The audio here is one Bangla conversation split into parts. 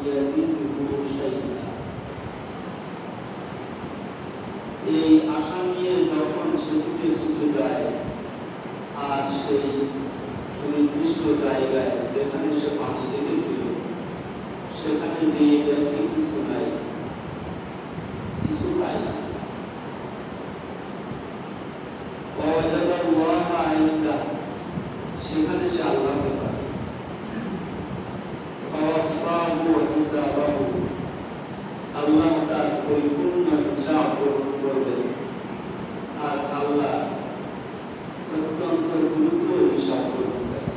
ইয়াজিদুহু শাইআ। এই আশা নিয়ে যখন সেদিকে ছুটে যায় আর সেই সুনির্দিষ্ট জায়গায় যেখানে সে পানি দেখেছিল সেখানে যে দেখে কিছু নাই, কিছু পায় না। সেখানে সে আল্লাহকে পায়। আল্লাহ তার পরিপূর্ণ হিসাব গ্রহণ করবেন আর আল্লাহ অত্যন্ত দ্রুত হিসাব গ্রহণ করেন।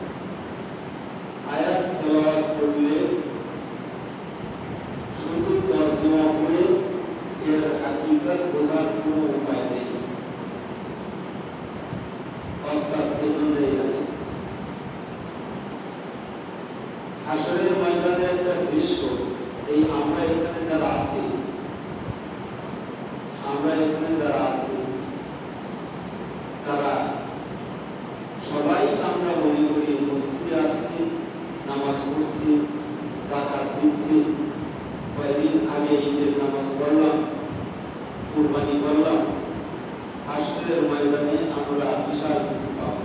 আয়াত তেলাওয়াত করলে শুধু তর্জমা করে এর হাকিকত বোঝার কোনো উপায় নেই। হাসরের ময়দানের একটা দৃশ্য, এই আমরা এখানে যারা আছি তারা সবাই আমরা মনে করি মসজিদে আসছি, নামাজ পড়ছি, যাকাত দিচ্ছি, কয়েকদিন আগে ঈদের নামাজ পড়লাম, কুরবানি করলাম। হাসরের ময়দানে আমরা বিশাল কিছু পাবো।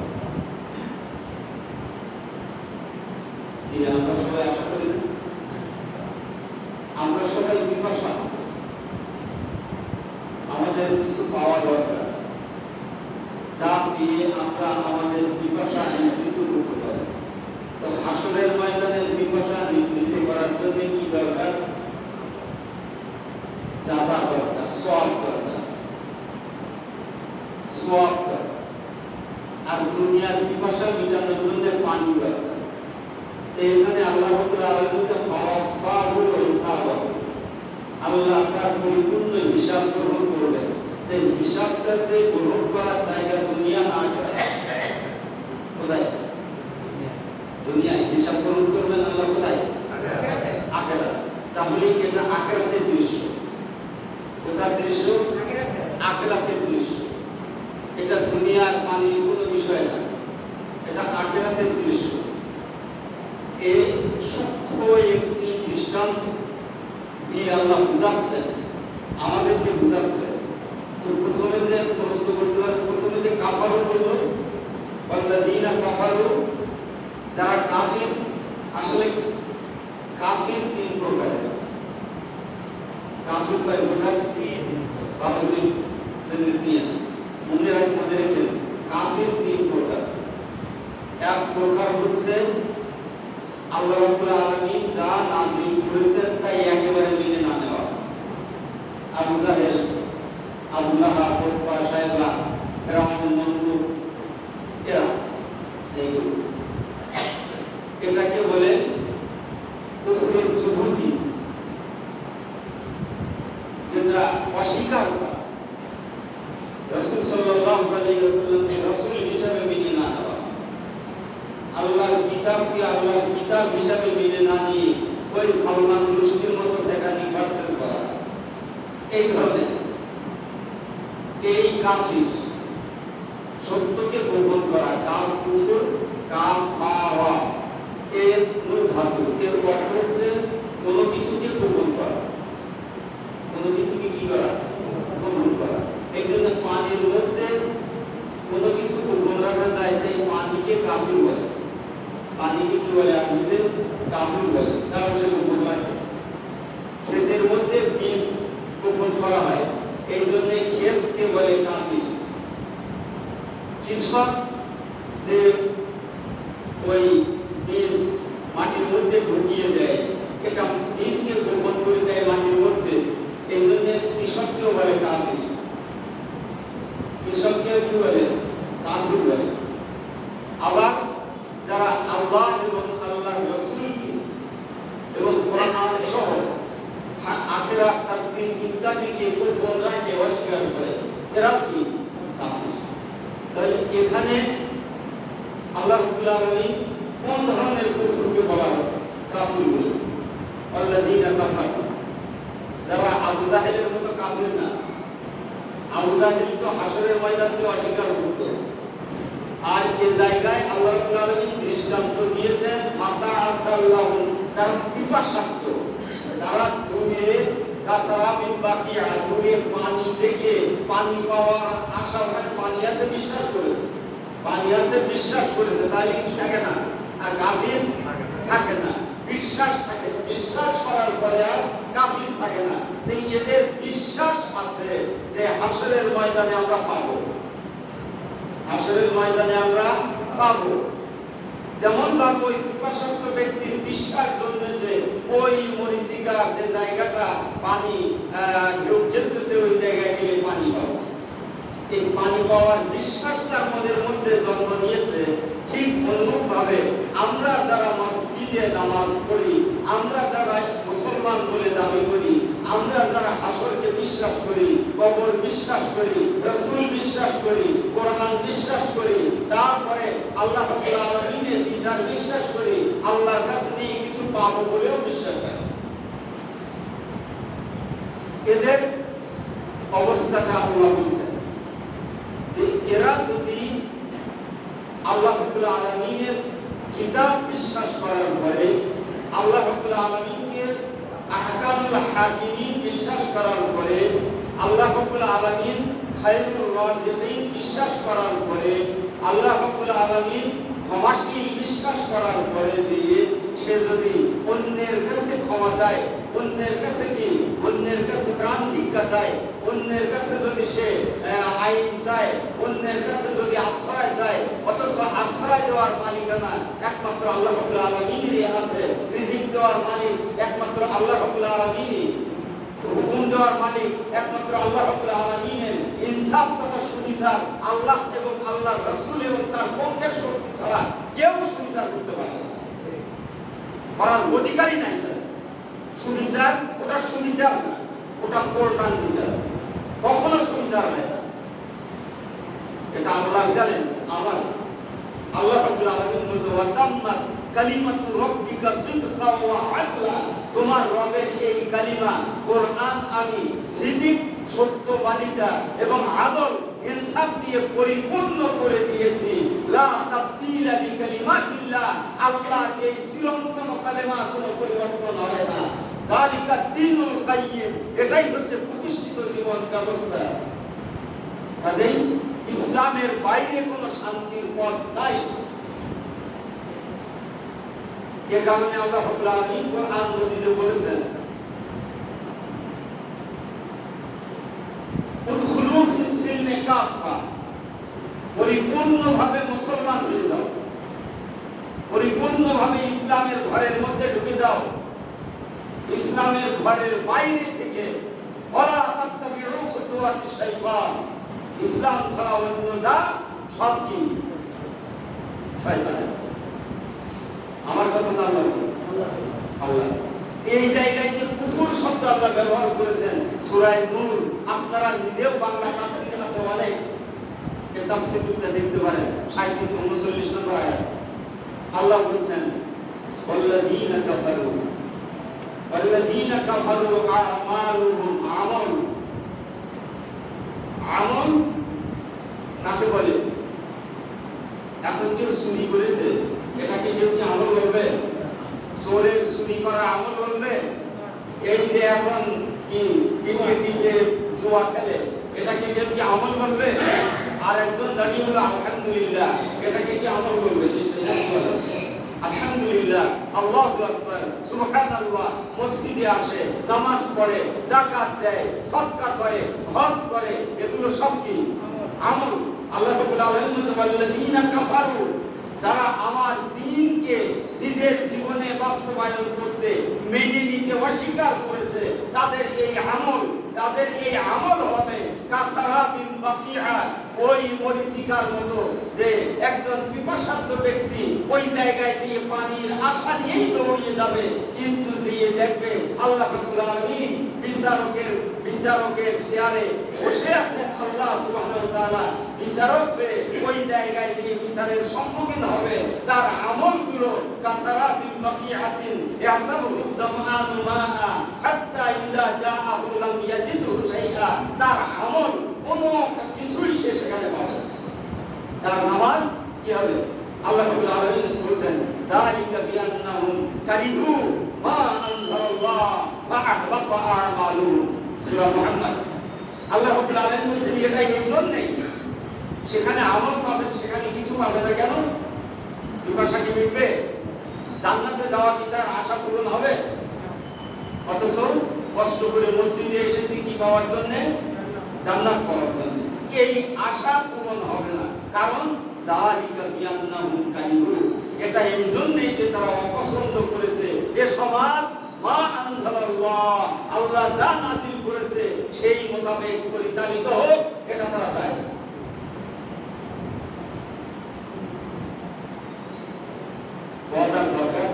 কি আমরা সবাই আশা করি না? আমরা সবাই পিপাসা, আমাদের কিছু পাওয়া দরকার, যা পেয়ে আমরা আমাদের পিপাসা নিবৃত্ত করতে পারি। তো হাসরের ময়দানের পিপাসা নিবৃত্ত করার জন্য কি দরকার? জাযা দরকার, সওয়াব দরকার, সওয়াব দরকার। আর দুনিয়ার পিপাসা মেটানোর জন্য পানি দরকার। এখানে আল্লাহ রাব্বুল আলামিন ফাওয়াফাহুল হিসাব, আল্লাহ তার পরিপূর্ণ হিসাব গ্রহণ করবেন। এই হিসাবটা যে গ্রহণ করার জায়গা দুনিয়া না, কোথায়? দুনিয়ায় হিসাব গ্রহণ করবেন আল্লাহ কোথায়? আখিরাত। তাহলে এটা আখিরাতের দৃশ্য। কোথার দৃশ্য? আখিরাতের দৃশ্য। এটা দুনিয়ার পানির কোনো বিষয় না, এটা আখিরাতের দৃশ্য। এই সূক্ষ্ম একটি দৃষ্টান্ত দিয়ে আল্লাহ বুঝাচ্ছেন, আমাদেরকে বুঝাচ্ছেন। তো প্রথমে যে প্রশ্ন করতে পারে, প্রথমে যে কাফারু বলল, ওয়াল্লাযীনা কাফারু, যারা কাফির। আসলে কাফির তিন প্রকারের। কাফির কয় প্রকার? বাবুলি জেনে নিয়ে মনে রেখেন, কাফির তিন প্রকার। এক প্রকার হচ্ছে আল্লাহ রাব্বুল আলামিন যা নাযিল করেছেন তাই একেবারে মেনে না নেওয়া। আবু জাহেল, আবু লাহাব, উতবা, শায়বা, ফিরআউন, নমরুদ, এরা এইগুলো, এটাকে বলে কুফরের জুহুদি, যেটা অস্বীকার করা। রাসূল সাল্লাল্লাহু আলাইহি ওয়াসাল্লামকে রাসূল হিসেবে মেনে না নেওয়া, আল্লাহর কিতাবকে আল্লাহর কিতাব হিসাবে মেনে না নিয়ে ওই সালমান রুশদির মতো সেখানে পারচেজ করা, এই ধরনের এই কাফির। সত্যকে গোপন করা, কাফ কুফর, কাফ ফাওয়া, এর মূল ধাতু, এর অর্থ হচ্ছে কোনো কিছুকে গোপন করা, কোনো কিছুকে কি করা? গোপন করা। এই জন্য পানির মধ্যে কোনো কিছু গোপন রাখা যায়, তাই পানিকে কাফির বলে। পানিকে কি বলে? আরবিতে কাফির বলে, কারণ সে গোপন হয়। ক্ষেতের মধ্যে বীজ গোপন করা হয়, এই জন্য ক্ষেতকে বলে কাফির। কৃষক যে ওই বীজ মাটির মধ্যে ঢুকিয়ে দেয়, এটা বীজকে গোপন করে দেয় মাটির মধ্যে, এই জন্য কৃষককেও বলে কাফির। কৃষককে কি বলে? কাফির বলে। আবার যারা আল্লাহ এবং আল্লাহর রাসূলকে এবং কোরআন সহ আখিরাত, তাকদীর ইত্যাদিকে গোপন রাখে, অস্বীকার করে, এরা কি? কাফির। তাহলে এখানে আল্লাহ রাব্বুল আলামিন কোন ধরনের কুফরকে বলা হয়? কাফির বলেছেন। আল্লাযীনা কাফারু, যারা আবু জাহেলের মতো কাফির না। আবু জাহেল তো হাসরের ময়দানকে অস্বীকার করত, আর এই জায়গায় আল্লাহ রাব্বুল আলামিন দৃষ্টান্ত দিয়েছেন মাতা আসাল্লাহু, তার পিপাসার্থ, কাসারাবিন বাকিয়া, দূরে পানি দেখে পানি পাওয়ার আশা, ওখানে পানি আছে বিশ্বাস করেছে, পানি আছে বিশ্বাস করেছে, তাহলে কি থাকে না? আর কাফির থাকে না, বিশ্বাস থাকে। বিশ্বাস করার পরে আর কাফির থাকে না। এই এদের বিশ্বাস আছে যে হাসরের ময়দানে আমরা পাবো, হাসরের ময়দানে আমরা পাবো। যেমন ভাবে ওই পিপাসার্ত ব্যক্তির বিশ্বাস জন্মেছে ওই মরিচিকার যে জায়গাটা পানি কেউ খেলতেছে, ওই জায়গায় গেলে পানি পাবো, এই পানি পাওয়ার বিশ্বাস তার মনের মধ্যে জন্ম নিয়েছে। ঠিক অনুরূপ ভাবে আমরা যারা মসজিদে নামাজ পড়ি, আমরা যারা মুসলমান বলে দাবি করি, আমরা যারা হাসরকে বিশ্বাস করি, কবর বিশ্বাস করি, রাসূল বিশ্বাস করি, কোরআন বিশ্বাস করি, তারপরে আল্লাহ রাব্বুল আলামিনের বিচার বিশ্বাস করি, আল্লাহর কাছে দিয়ে কিছু পাবো বলেও বিশ্বাস করি, এদের অবস্থাটা আল্লাহ বলছেন যে এরা যদি আল্লাহ রাব্বুল আলামিনের কিতাব বিশ্বাস করার পরে, আল্লাহ রাব্বুল আলামিনকে আহকামুল হাকিমিন বিশ্বাস করার পরে, আল্লাহ রাব্বুল আলামিন খায়রুর রাযিকিন বিশ্বাস করার পরে, আল্লাহ রাব্বুল আলামিন ক্ষমাশীল বিশ্বাস করার পরে দিয়ে সে যদি অন্যের কাছে ক্ষমা চায়, অন্যের কাছে কি, অন্যের কাছে প্রাণ ভিক্ষা চায়, অন্যের কাছে যদি সে আইন চায়, অন্যের কাছে যদি আশ্রয় চায়, অথচ আশ্রয় দেওয়ার মালিকানা একমাত্র আল্লাহ রাব্বুল আলামিনেরই আছে, রিজিক দেওয়ার মালিক একমাত্র আল্লাহ রাব্বুল আলামিনই, হুকুম দেওয়ার মালিক একমাত্র আল্লাহ রাব্বুল আলামিনের, ইনসাফ তথা সুবিচার আল্লাহ এবং আল্লাহর রাসূল এবং তার পক্ষের শক্তি ছাড়া কেউ সুবিচার করতে পারে না, করার অধিকারই নাই তার। সুবিচার ওটা সুবিচার না, ওটা কোরআন বিচার, কখনো সুবিচার হয় না। এটা আল্লাহ জানেন। আমার আল্লাহ রাব্বুল আলামিন বলেন ওয়া তাম্মাত কালিমাতু রাব্বিকা সিদকা ওয়া আদলা, তোমার রবের এই কালিমা কোরআন আমি সিদিক, সত্যবাদিতা এবং আদল, ইনসাফ দিয়ে পরিপূর্ণ করে দিয়েছি। লা তাবদীলা লিকালিমাতিল্লাহ, আল্লাহর এই চিরন্তন কালেমা কোনো পরিবর্তন হয় না। যালিকা দ্বীনুল কাইয়্যিম, এটাই হচ্ছে প্রতিষ্ঠিত জীবন ব্যবস্থা। কাজেই ইসলামের বাইরে কোনো শান্তির পথ নাই। এ কারণে আল্লাহ রাব্বুল আলামিন কোরআন মাজিদে বলেছেন উদখুলু ফিস-সিলমি কাফা, পরিপূর্ণভাবে মুসলমান হয়ে যাও, পরিপূর্ণভাবে ইসলামের ঘরের মধ্যে ঢুকে যাও। ইসলামের ঘরের বাইরে থেকে ওয়ালা তাত্তাবিউ খুতুওয়াতিশ শাইতান, ইসলাম ছাড়া অন্য যা সব কি শয়তান। আমার কথা না আল্লাহ এই জায়গায় যে কুফর শব্দ আল্লাহ ব্যবহার করেছেন সূরা নূর, আপনারা নিজেও বাংলা তাফসীর আছে অনেক, এই তাফসীরটা দেখতে পারেন 37-39 নম্বর আয়াত। আল্লাহ বলেছেন ওয়াল্লাযীনা কাফারু আমালুহুম আমল কাকে বলে? এখন কেউ চুরি করেছে, এটাকে কেউ কি আমল বলবে? চোরের চুরি করা আমল বলবে? এই যে এখন কি টিকে জুয়া খেলে, এটাকে কেউ কি আমল বলবে? আর একজন দাঁড়িয়ে হলো আলহামদুলিল্লাহ, এটাকে কি আমল বলবে? আলহামদুলিল্লাহ, আল্লাহু আকবার, সুবহানাল্লাহ, মসজিদে আসে, নামাজ পড়ে, যাকাত দেয়, সদকা করে, হজ করে, এগুলো সব কি আমল। আল্লাহ রাব্বুল আলামিন বলেছেন ওয়াল্লাযীনা কাফারু, যারা আমার দ্বীনকে নিজের জীবনে বাস্তবায়ন করতে, মেনে নিতে অস্বীকার করেছে, তাদের এই আমল হবে কাসারাবিন বাকিয়া, ওই মরিচিকার মতো, যে একজন পিপাসার্ত ব্যক্তি ওই জায়গায় দিয়ে পানির আশা নিয়েই দৌড়িয়ে যাবে, কিন্তু যেয়ে দেখবে আল্লাহ রাব্বুল আলামিন বিচারকের চেয়ারে বসে আছেন আল্লাহ সুবহানাহু ওয়া তাআলা। বিচারক ওই জায়গায় দিয়ে বিচারের সম্মুখীন হবে, তার আমলগুলো কাসারাবিন বাকিয়াতিন ইয়াসাবুহু যামানু মাআ হাত্তা ইযা জাআহু লাম ইয়াজিদু শাইআ, তার আমল কোনো কিছুই সে সেখানে পাবে না। তার নামাজ কি হবে? আল্লাহ রাব্বুল আলামিন বলেছেন যালিকা বিআন্নাহুম কারিহু মা আনজালাল্লাহু আল্লাহ ওয়া আহবাতা আমালুহুম। সূরা মুহাম্মদ। আল্লাহ রাব্বুল আলামিন বলেছেন এটা এই জন্যই, সেখানে আমল পাবেন, সেখানে কিছু পাবে না। কেন? পিপাসা কি মিটবে? জান্নাতে যাওয়া কি তার আশা পূরণ হবে? অথচ কষ্ট করে মসজিদে এসেছি কি পাওয়ার জন্য? জান্নাত পাওয়ার জন্য। এই আশা পূরণ হবে না। কারণ দালিকা বিআন্নাহুম কারিহু, এটা এই জন্যই যে তারা অপছন্দ করেছে এ সমাজ মা আনজালাল্লাহ, আল্লাহ যা নাযিল করেছে সেই মোতাবেক পরিচালিত হোক, এটা তারা চায়। বোঝার দরকার,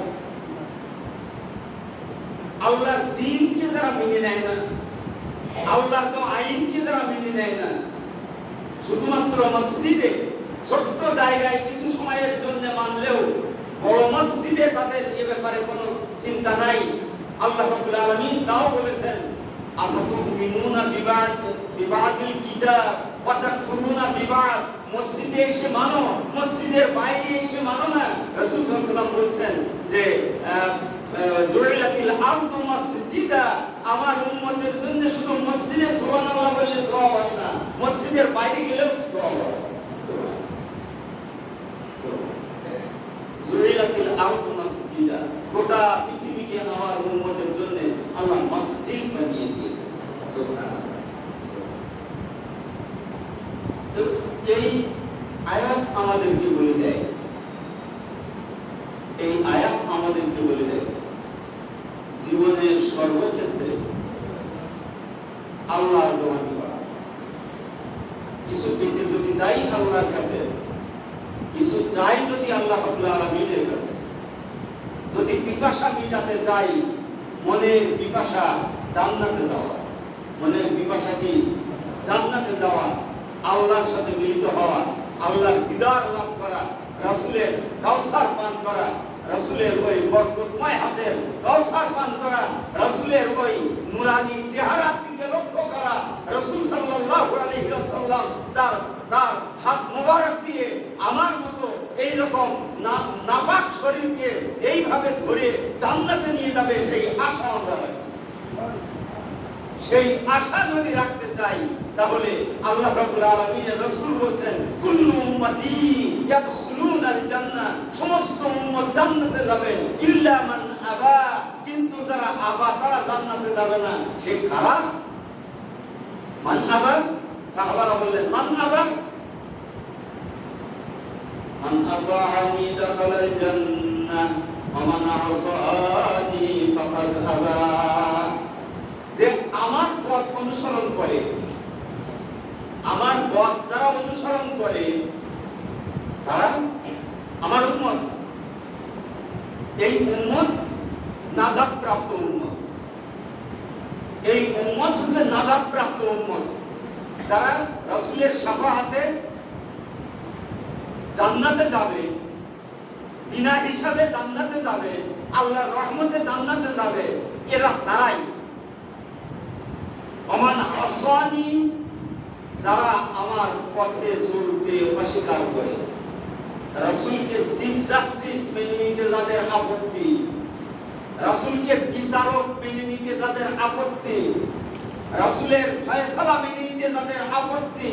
আল্লাহর দ্বীনকে যারা মেনে নেয় না, আল্লাহর তো আইনকে যারা মেনে নেয় না, শুধুমাত্র মসজিদে ছোট্ট জায়গায় কিছু সময়ের জন্য মানলেও বড় মসজিদে তাদের এ ব্যাপারে কোনো চিন্তা নাই। আল্লাহ রাব্বুল আলামিন তাও বলেছেন আফাতুমিনুনা বিবাদিল কিতাব ওয়া তাকফুরুনা বিবাদ। মসজিদে এসে মানো, মসজিদের বাইরে এসে মানো না। রাসূল সাল্লাল্লাহু আলাইহি ওয়াসাল্লাম বলেছেন যে জুইলাতিল আরদু মাসজিদা, আমার উম্মতের জন্য শুধু মসজিদে সুবহানাল্লাহ বললে সওয়াব হয় না, মসজিদের বাইরে গেলেও সওয়াব হয়। জুইলাতিল আরদু মাসজিদা, গোটা পৃথিবীকে আমার উম্মতের জন্য আল্লাহ মসজিদ বানিয়ে দিয়েছে। সুবহানাল্লাহ। তো এই আয়াত আমাদেরকে বলে দেয়, এই আয়াত আমাদেরকে বলে দেয় জীবনের সর্বক্ষেত্রে আল্লাহর গোলামি করা। কিছু পেতে যদি যাই আল্লাহর কাছে, কিছু চাই যদি আল্লাহ রাব্বুল আলামিনের কাছে, যদি পিপাসা মিটাতে যাই, মনের পিপাসা জান্নাতে যাওয়া, মনের পিপাসা কি? জান্নাতে যাওয়া, আল্লাহর সাথে মিলিত হওয়া, আল্লাহর দিদার লাভ করা, রাসূলের কাউসার পান করা, রাসূলের ওই বরকতময় হাতের কাউসার পান করা, রাসূলের ওই নূরানি চেহারার দিকে লক্ষ্য করা, রাসূল সাল্লাল্লাহু আলাইহি ওয়াসাল্লাম তার হাত মোবারক দিয়ে আমার মতো এই রকম নাপাক শরীরকে এইভাবে ধরে জান্নাতে নিয়ে যাবে, সেই আশা আমরা রাখি। সেই আশা যদি রাখতে চাই তাহলে আল্লাহ রাব্বুল আলামিনের রাসূল বলেন কুল্লু উম্মতি ইয়াদখুলুনাল জান্নাহ, সমস্ত উম্মত জান্নাতে যাবে, ইল্লা মান আবা, কিন্তু যারা আবা তারা জান্নাতে যাবে না। সে কারা? মান আবা, সাহাবারা বললেন মান আবা, মান আতাআনি দাখালাল জান্নাহ ওয়া মান আসানি ফাকাদ আবা। যে আমার পথ অনুসরণ করে, আমার পথ যারা অনুসরণ করে তারা আমার উম্মত। এই উম্মত নাজাত প্রাপ্ত উম্মত, এই উম্মত হচ্ছে নাজাত প্রাপ্ত উম্মত, যারা রাসূলের শাফাআতে জান্নাতে যাবে, বিনা হিসাবে জান্নাতে যাবে, আল্লাহর রহমতে জান্নাতে যাবে, এরা তারাই। ওমান আসানি, যারা আমার পথে চলতে অস্বীকার করে, রাসূলকে চিফ জাস্টিস মেনে নিতে যাদের আপত্তি, রাসূলকে বিচারক মেনে নিতে যাদের আপত্তি, রাসূলের ফয়সালা মেনে নিতে যাদের আপত্তি,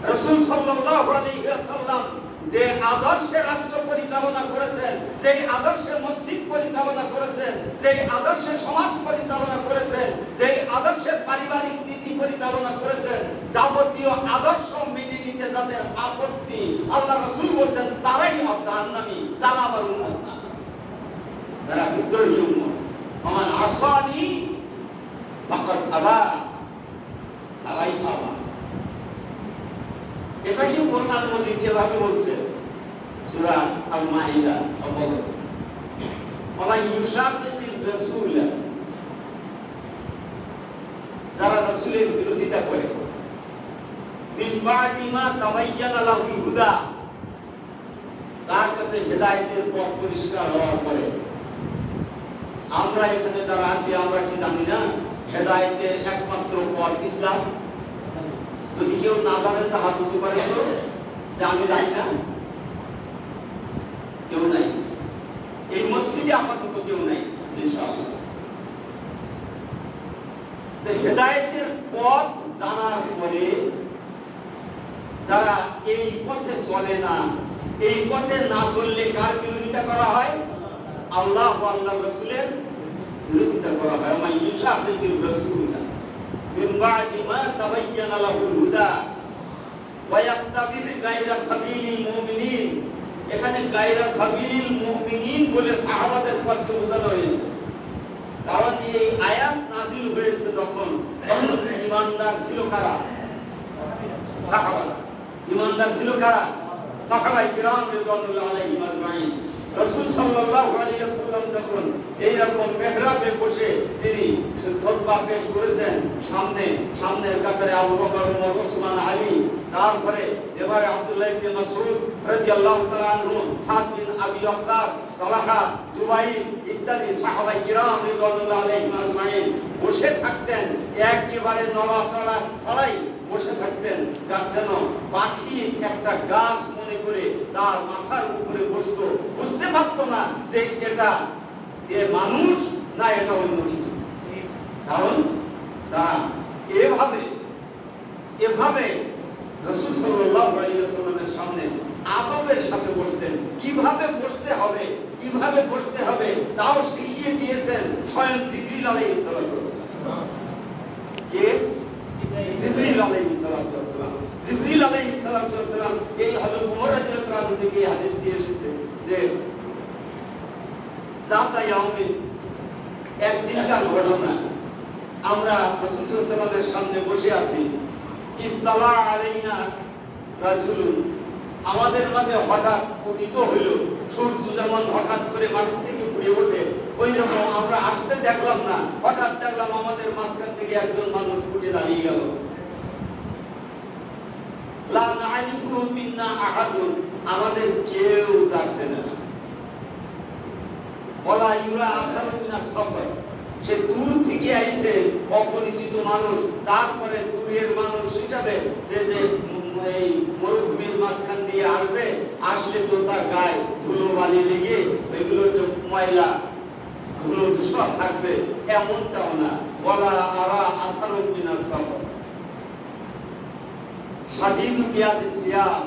রাসূল সাল্লাল্লাহু আলাইহি ওয়াসাল্লাম যে আদর্শে রাষ্ট্র পরিচালনা করেছেন, যে আদর্শে মসজিদ পরিচালনা করেছেন, যে আদর্শে সমাজ পরিচালনা করেছেন, যে আদর্শে পারিবারিক নীতি পরিচালনা করেছেন, যাবতীয় আদর্শ মেনে নিতে যাদের আপত্তি, আল্লাহ রাসূল বলেন তারাই জাহান্নামী, তারা আমার উম্মত না, তারা বিদ্রোহী উম্মত। ওমান আসানি ফাকাদ আবা, তারাই আবা। এটা কি কোরআন মাজিদ এভাবে বলছে? সূরা আল মাইদা সম্ভবত। ওয়া ইউশাকিকির রাসূল, যারা রাসূলের বিরোধিতা করে, মিন বাদি মা তাবায়্যানা লাহুল হুদা, তার কাছে হেদায়েতের পথ পরিষ্কার হওয়ার পরে, আমরা এখানে যারা আছি আমরা কি জানি না হেদায়েতের একমাত্র পথ ইসলাম? যদি কেউ না জানেন তা হাত উঁচু করেন তো, যে আমি জানি না। কেউ নাই এই মসজিদে, আপাতত কেউ নাই ইনশাআল্লাহ। হেদায়েতের পথ জানার পরে যারা এই পথে চলে না, এই পথে না চললে কার বিরোধিতা করা হয়? আল্লাহ ও আল্লাহর রাসূলের বিরোধিতা করা হয়। মা ইউশাকিকুর রাসূলা মিন বাদি মা তাবায়্যানা লাহুল হুদা ওয়া ইয়াত্তাবি গায়রা সাবিলিল মুমিনিন। এখানে গায়রা সাবিলিল মুমিনিন বলে সাহাবাদের পক্ষে বোঝানো হয়েছে। কারণ এই আয়াত নাযিল হয়েছে যখন ঈমানদার ছিল কারা? সাহাবারা। ঈমানদার ছিল কারা? সাহাবায়ে কিরাম রাদিয়াল্লাহু আলাইহিম আজমাইন। রাসূল সাল্লাল্লাহু আলাইহি ওয়াসাল্লাম যখন এই রকম মিহরাবে বসে তিনি খুতবা পেশ করেছেন, সামনের কাতারে আবু বকর, ওমর, ওসমান, আলী, তারপরে এবারে আব্দুল্লাহ ইবনে মাসউদ রাদিয়াল্লাহু তাআলা আনহু, সাদ বিন আবি ওয়াক্কাস, তালহা, জুবাইর ইত্যাদি সাহাবায়ে কিরাম রাদিয়াল্লাহু আলাইহিম আজমাইন বসে থাকতেন। একেবারে নড়াচড়া ছাড়াই বসে থাকতেন, যেন পাখি একটা গাছ মনে করে তার মাথার উপরে বসতো। বুঝতে পারতো না যে এটা মানুষ না এটা অন্য কিছু। কারণ তারা এভাবে রাসূল সাল্লাল্লাহু আলাইহি ওয়াসাল্লামের সামনে আদবের সাথে বসতেন। কিভাবে বসতে হবে তাও শিখিয়ে দিয়েছেন স্বয়ং জিবরিল আলাইহিস সালাম। কে? জিবরিল আলাইহিস সালাম। জিবরিল আলাইহিস সালাম এই হযরত ওমর রাদিয়াল্লাহু আনহু থেকে হাদিস দিয়ে এসেছে যে জাতা ইয়াউমি, একদিনকার ঘটনা, আমরা রাসূল সাল্লাল্লাহু আলাইহি ওয়াসাল্লামের সামনে বসে আছি। ইসতালা আলাইনা রাজুলুন, আমাদের মাঝে হঠাৎ উদিত হইল সূর্য, যেমন হঠাৎ করে মাটি থেকে ফুটে ওঠে ওই রকম আমরা আসতে দেখলাম না, হঠাৎ দেখলাম আমাদের মাঝখান থেকে একজন মানুষ উঠে দাঁড়িয়ে গেল। লা না'রিফু মিন্না আহাদুন, আমাদের কেউ ডাকছে না। ওয়ালা ইউরা আসারু মিনাস সফর, সে দূর থেকে আইছে, অপরিচিত মানুষ, তারপরে দূরের মানুষ হিসাবে যে এই মরুভূমির মাঝখান দিয়ে আসবে, আসলে তো তার গায়ে ধুলো বালি লেগে ওইগুলো ময়লা ধুলো সব থাকবে, এমনটাও না। ওয়ালা আরা আসারু মিনাস সফর শাদীদু বিয়াজিস সিয়াম,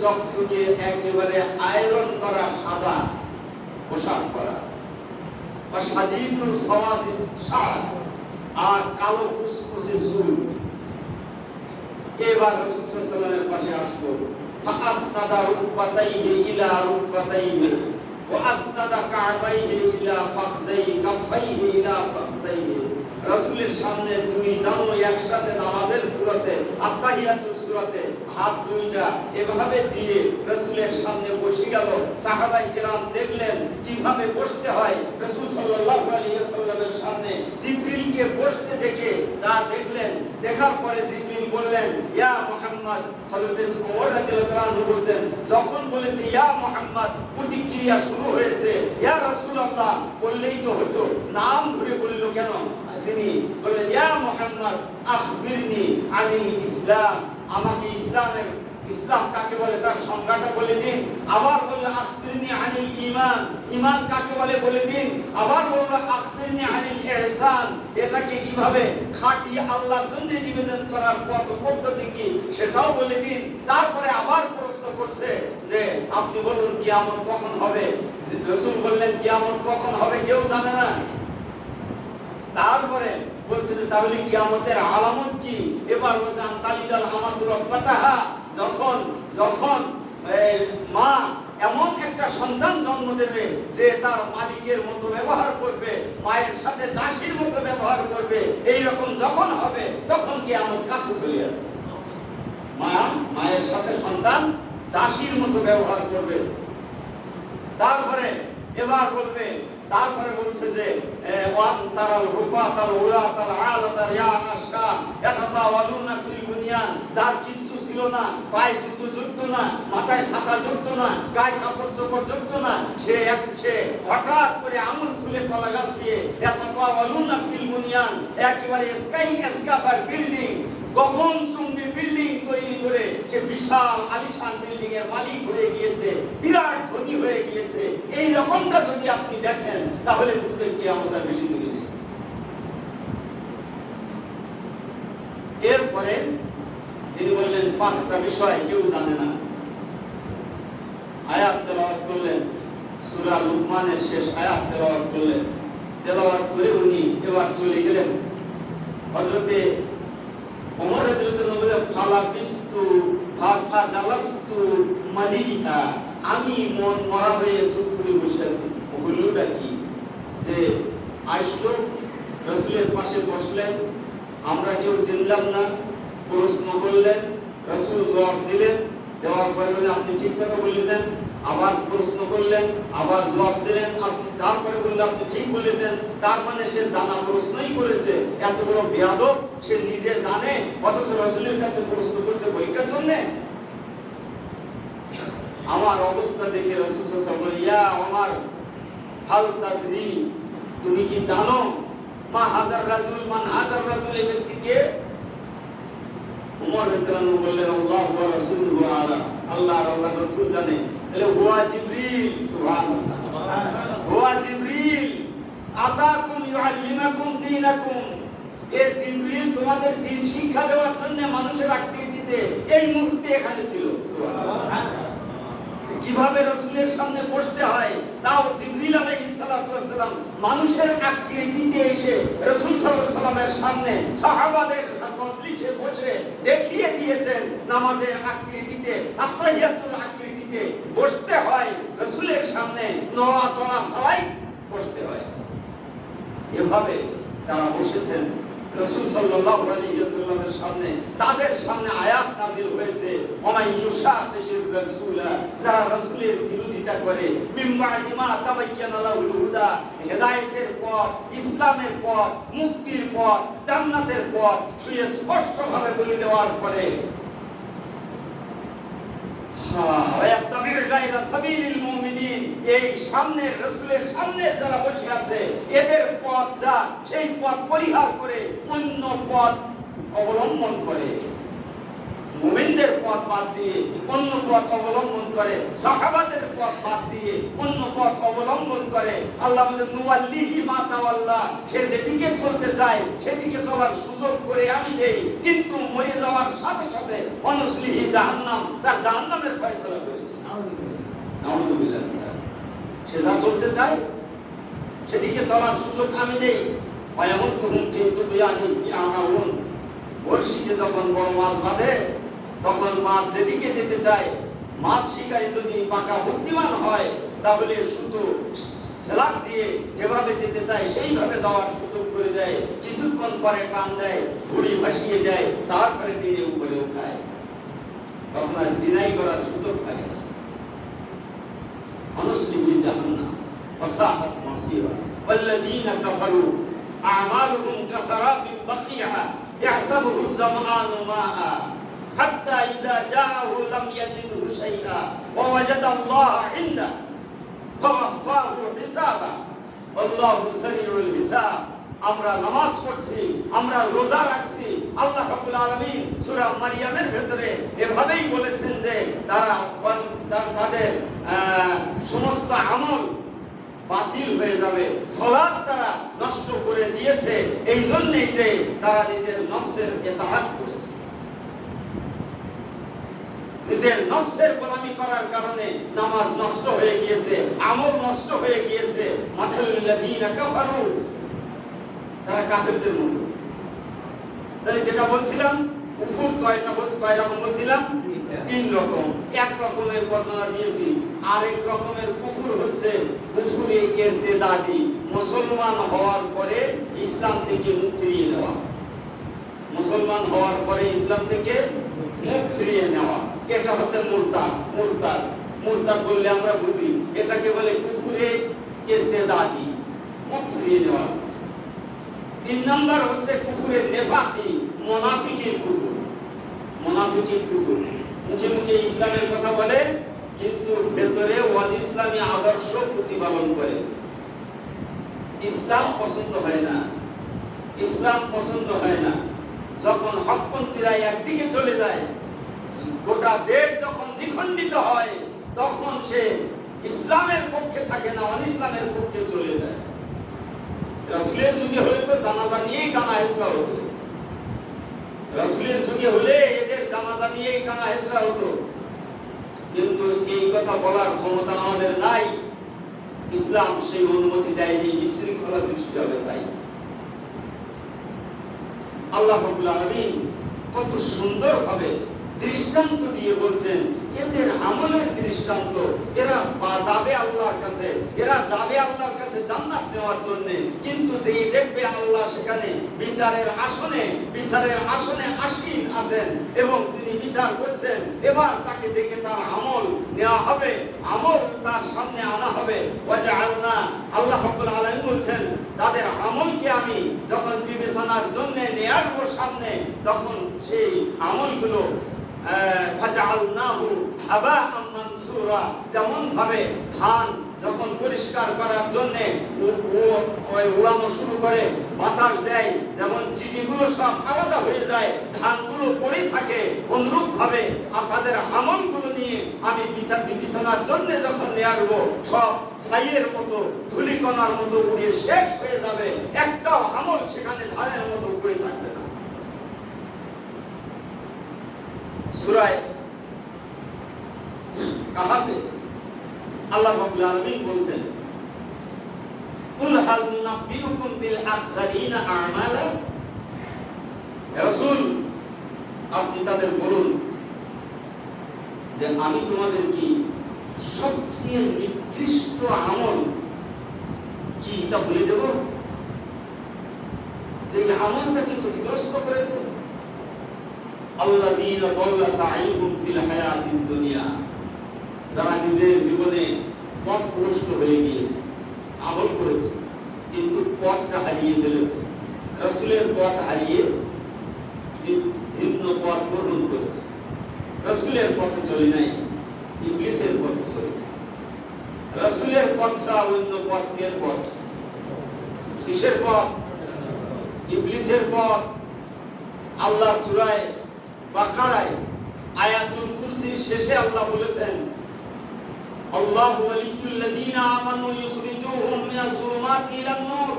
চকচকে একেবারে আয়রন করা সাদা পোশাক পরা, শাদীদু সাওয়াদিস শার, আর কালো কুচকুচে চুল। এবার রাসূল সাল্লাল্লাহু আলাইহি ওয়াসাল্লামের পাশে আসলো। ফাআসনাদা রুকবাতাইহি ইলা রুকবাতাইহি ওয়া আসনাদা কা'বাইহি ইলা ফাখযাইহি কাফাইহি ইলা ফাখযাইহি। রাসূলের সামনে দুই জানো একসাথে নামাজের সূরাতে আত্তাহিয়াতুল সূরাতে হাত দুইটা এভাবে দিয়ে রাসূলের সামনে বসে গেল। সাহাবায়ে কেরাম দেখলেন কিভাবে বসতে হয়। রাসূল সাল্লাল্লাহু আলাইহি ওয়াসাল্লামের সামনে জিবরিলকে বসতে দেখে তা দেখলেন। দেখার পরে জিবরিল বললেন, ইয়া মুহাম্মদ। হযরত ওমর রাদিয়াল্লাহু আনহু বলেন, যখন বলেছে ইয়া মুহাম্মদ, প্রতিক্রিয়া শুরু হয়েছে। ইয়া রাসূলুল্লাহ বললেই তো হতো, নাম ধরে বলল কেন? তিনি বললেন, ইয়া মুহাম্মদ আখবিরনি আনিল ইসলাম, আমাকে ইসলাম কাকে বলে তার সংজ্ঞাটা বলে দিন। আবার বললেন আখবিরনি আনিল ঈমান, ঈমান কাকে বলে দিন। আবার বললেন আখবিরনি আনিল ইহসান, এটাকে কিভাবে খাঁটি আল্লাহর জন্য নিবেদন করার পদ্ধতি কি সেটাও বলে দিন। তারপরে আবার প্রশ্ন করছে যে আপনি বলুন কিয়ামত কখন হবে। রাসূল বললেন কিয়ামত কখন হবে কেউ জানে না। তারপরে বলছে যে তাহলে কিয়ামতের আলামত কি। এবার বলছে আনতালিদাল আমাতু রাব্বাতাহা, যখন মা এমন একটা সন্তান জন্ম দেবে যে তার মালিকের মতো ব্যবহার করবে, মায়ের সাথে দাসীর মতো ব্যবহার করবে, এই রকম যখন হবে তখন কিয়ামত কাছে চলে যাবে। মায়ের সাথে সন্তান দাসীর মতো ব্যবহার করবে। তারপরে এবার বলবে, তারপরে বলছে যে ওয়ান তারাল রুফাতাল উলাতাল আলাতাল ইয়া আশকা ইয়াতাওয়ালুনা ফিল বুনিয়ান, যার কিছু ছিল না, পায়ে জুতো জুটতো না, মাথায় ছাতা জুটতো না, গায়ে কাপড় চোপড় জুটতো না, সে হঠাৎ করে আঙুল খুলে কলা গাছ দিয়ে ইয়াতাওয়ালুনা ফিল বুনিয়ান, একেবারে স্কাইস্কাপার বিল্ডিং, গগনচুম্বী বিল্ডিং তৈরি করে সে বিশাল আলিশান বিল্ডিং এর মালিক হয়ে গিয়েছে, বিরাট ধনী হয়ে গিয়েছে। এই রকমটা যদি আপনি দেখেন তাহলে বুঝবেন কিয়ামত আর বেশি দূরে নেই। 5টা বিষয় কেউ জানে না। আয়াত তেলাওয়াত করলেন, সূরা লুকমানের শেষ আয়াত তেলাওয়াত করলেন। তেলাওয়াত করে উনি এবার চলে গেলেন। হযরতে ওমর রাদিয়াল্লাহু আনহু বলেন, ফালাবিস্তু ফাজালাস্তু মালিকা, আমি মন মরা হয়ে চুপ করে বসে আছি। ওগুলোটা কি যে আসলো, রাসূলের পাশে বসলেন, আমরা কেউ চিনলাম না, প্রশ্ন করলেন, রাসূল জবাব দিলেন, দেওয়ার পরে বলে আপনি ঠিক কথা বলেছেন, আবার প্রশ্ন করলেন, আবার জবাব দিলেন, তারপরে বললেন আপনি ঠিক বলেছেন। তার মানে সে জানা প্রশ্নই করেছে। এত বড় বেয়াদব, সে নিজে জানে অথচ রাসূলের কাছে প্রশ্ন করছে পরীক্ষার জন্য। আমার অবস্থা দেখে রাসূল সাল্লাল্লাহু আলাইহি ওয়াসাল্লাম বলে, ইয়া ওমর হাল তাদরি, তুমি কি জানো মা হাজার রাজুল, মান হাজার রাজুল, এই ব্যক্তিকে? ওমর রাদিয়াল্লাহু আনহু বললেন, আল্লাহু ওয়া রাসূলুহু আ'লাম, আল্লাহ আর আল্লাহর রাসূল জানে। বলে হুয়া জিবরিল, সুবহানাল্লাহ, হুয়া জিবরিল আতাকুম ইউআল্লিমাকুম দীনাকুম, এই জিবরিল তোমাদের দ্বীন শিক্ষা দেওয়ার জন্য মানুষের আকৃতিতে এই মুহূর্তে এখানে ছিল। সুবহানাল্লাহ। কিভাবে রাসূলের সামনে বসতে হয় তাও জিবরিল আলাইহিস সালাতু ওয়াস সালাম মানুষের আকৃতিতে এসে রাসূল সাল্লাল্লাহু আলাইহি সাল্লামের সামনে সাহাবাদের মজলিসে বসে দেখিয়ে দিয়েছেন নামাজের আকৃতিতে, আত্তাহিয়াতুল আকৃতিতে বসতে হয়, রাসূলের সামনে নড়াচড়া ছাড়াই বসতে হয়। এভাবে তারা বসেছেন রাসূল সাল্লাল্লাহু আলাইহি ওয়াসাল্লামের সামনে। তাদের সামনে আয়াত নাযিল হয়েছে, ওমাই ইউশাকির রাসূলা, যারা রাসূলের বিরোধিতা করে, মিন বা'দি মা তাবায়্যানা লাহুল হুদা, হেদায়েতের পথ, ইসলামের পথ, মুক্তির পথ, জান্নাতের পথ সুস্পষ্টভাবে বলে দেওয়ার পরে এই সামনে রাসূলের সামনে যারা বসে আছে এদের পথ যা, সেই পথ পরিহার করে অন্য পথ অবলম্বন করে, মুমিনদের পথ বাদ দিয়ে অন্য পথ অবলম্বন করে, সাহাবাদের পথ বাদ দিয়ে অন্য পথ অবলম্বন করে। আল্লাহ বলেন, নুওয়াল্লিহি মা তাওয়াল্লা, সে যেদিকে চলতে চায় সেদিকে চলার সুযোগ করে আমি দেই, কিন্তু মরে যাওয়ার সাথে সাথে অনুসলিহি জাহান্নাম, তার জাহান্নামের ফয়সালা করে দিই। নাউযুবিল্লাহ। সে যা চলতে চায় সেদিকে চলার সুযোগ আমি দেই। ওয়ায়ামুদ্দুহুম ফি তুগয়ানিহিম ইয়ামাউন, বর্ষিতে যখন বড় মাছ বাঁধে তখন মাছ যেদিকে যেতে চায়, মাছ শিকারী যদি পাকা বুদ্ধিমান হয় তাহলে শুধু সেলাক দিয়ে যেভাবে যেতে চায় সেইভাবে যাওয়ার সুযোগ করে দেয়। কিছুক্ষণ পরে টান দেয়, ঘুড়ি ভাসিয়ে দেয়, তারপরে তীরে উপরে উঠায়, তখন আর বিদায় করার সুযোগ থাকে না। অনুসলিহি জাহান্নাম ওয়াসাআত মাসীরা ওয়াল্লাযীনা কাফারু আ'মালুহুম কাসারাবিন বাকিয়া يحسبه الظمآن ماء حتى إذا جاءه لم يجده شيئا ووجد الله عنده فوفاه حسابه والله سريع الحساب। আমরা নামাজ পড়ছি, আমরা রোজা রাখছি, আল্লাহ রাব্বুল আলামিন সূরা মারইয়ামের ভিতরে এভাবেই বলেছেন যে তারা তাদের সমস্ত আমল বাতিল হয়ে যাবে। সালাত তারা নষ্ট করে দিয়েছে এই জন্যই যে তারা নিজের নফসের ইতাআত করেছে, নিজের নফসের গোলামি করার কারণে নামাজ নষ্ট হয়ে গিয়েছে, আমল নষ্ট হয়ে গিয়েছে। মাসালুল্লাযীনা কাফারু, তারা কাফেরদের মতো। তাহলে যেটা বলছিলাম কুফর কয় রকম বলছিলাম? 3 রকম। এক রকমের বর্ণনা দিয়েছি, আরেক রকমের কুফর হচ্ছে কুফরে ইরতিদাদি, মুসলমান হওয়ার পরে ইসলাম থেকে মুখ ফিরিয়ে নেওয়া। মুসলমান হওয়ার পরে ইসলাম থেকে মুখ ফিরিয়ে নেওয়া, এটা হচ্ছে মুরতাদ। মুরতাদ বললে আমরা বুঝি এটাকে বলে কুফরে ইরতিদাদি, মুখ ফিরিয়ে নেওয়া। 3 নম্বর হচ্ছে কুফরে নেফাকি, মুনাফিকের কুফর। মুনাফিকের কুফর মুখে মুখে ইসলামের কথা বলে কিন্তু ভেতরে অইসলামী আদর্শ প্রতিপালন করে। ইসলাম পছন্দ হয় না, ইসলাম পছন্দ হয় না। যখন হকপন্থীরা একদিকে চলে যায়, গোটা দেশ যখন দ্বিখণ্ডিত হয়, তখন সে ইসলামের পক্ষে থাকে না, অনিসলামের পক্ষে চলে যায়। রাসূলের যুগে হলে তো জানাজা নিয়েই কানা হিসবা হতো, রাসূলের যুগে হলে এদের জানাজা নিয়েই কানা হেসরা হতো, কিন্তু এই কথা বলার ক্ষমতা আমাদের নাই। ইসলাম সেই অনুমতি দেয়নি, বিশৃঙ্খলা সৃষ্টি হবে তাই। আল্লাহ রাব্বুল আলামিন কত সুন্দর ভাবে দৃষ্টান্ত দিয়ে বলছেন, এদের আমলের দৃষ্টান্ত। এরা যাবে আল্লাহর কাছে, এরা যাবে আল্লাহর কাছে জান্নাত নেওয়ার জন্য, কিন্তু যে দেখবে আল্লাহ সেখানে বিচারের আসনে আসীন আছেন এবং তিনি বিচার করছেন, এবার তাকে দেখে তার আমল নেওয়া হবে, আমল তার সামনে আনা হবে। ওয়াজআলনা, আল্লাহ রাব্বুল আলামিন বলছেন, তাদের আমলকে আমি যখন বিবেচনার জন্য নিয়ে আসবো সামনে, তখন সেই আমলগুলো ফাজআলনাহু হাবাআন মানসুরা, যেমন ভাবে ধান যখন পরিষ্কার করার জন্য উড়ানো শুরু করে, বাতাস দেয়, যেমন চিঠিগুলো সব আলাদা হয়ে যায়, ধানগুলো পড়ে থাকে, অনুরূপ ভাবে আপনাদের আমলগুলো নিয়ে আমি বিছানার জন্য যখন নিয়ে আসবো, সব ছাইয়ের মতো ধুলিকণার মতো উড়িয়ে শেষ হয়ে যাবে, একটাও আমল সেখানে ধানের মতো পড়ে থাকবে না। সূরা কাহাফে আল্লাহ রাব্বুল আলামিন বলছেন, কুল হাল নুনাব্বিউকুম বিল আখসারিনা আমালা, রাসূল আপনি তাদের বলুন যে আমি তোমাদের কি সবচেয়ে নিকৃষ্ট আমল কি তা বলে দেব, যে আমলটাকে ক্ষতিগ্রস্ত করেছে। আল্লাযীনা দাল্লা সাইহুম ফিল হায়াতিদ দুনিয়া, যারা নিজের জীবনে পথভ্রষ্ট হয়ে গিয়েছে, আমল করেছে কিন্তু পথটা হারিয়ে ফেলেছে, রাসূলের পথ হারিয়ে ভিন্ন পথ গ্রহণ করেছে, রাসূলের পথে চলে নাই, ইবলিসের পথে চলেছে। রাসূলের পথ ছাড়া অন্য পথ এর পথ, কিসের পথ? ইবলিসের পথ। আল্লাহ সূরা বাকারায় আয়াতুল কুরসির শেষে আল্লাহ বলেছেন, আল্লাহু ওয়ালিয়ুল্লাযীনা আমানু ইখরিজুহুম মিনাজ যুলুমাতি ইলান নূর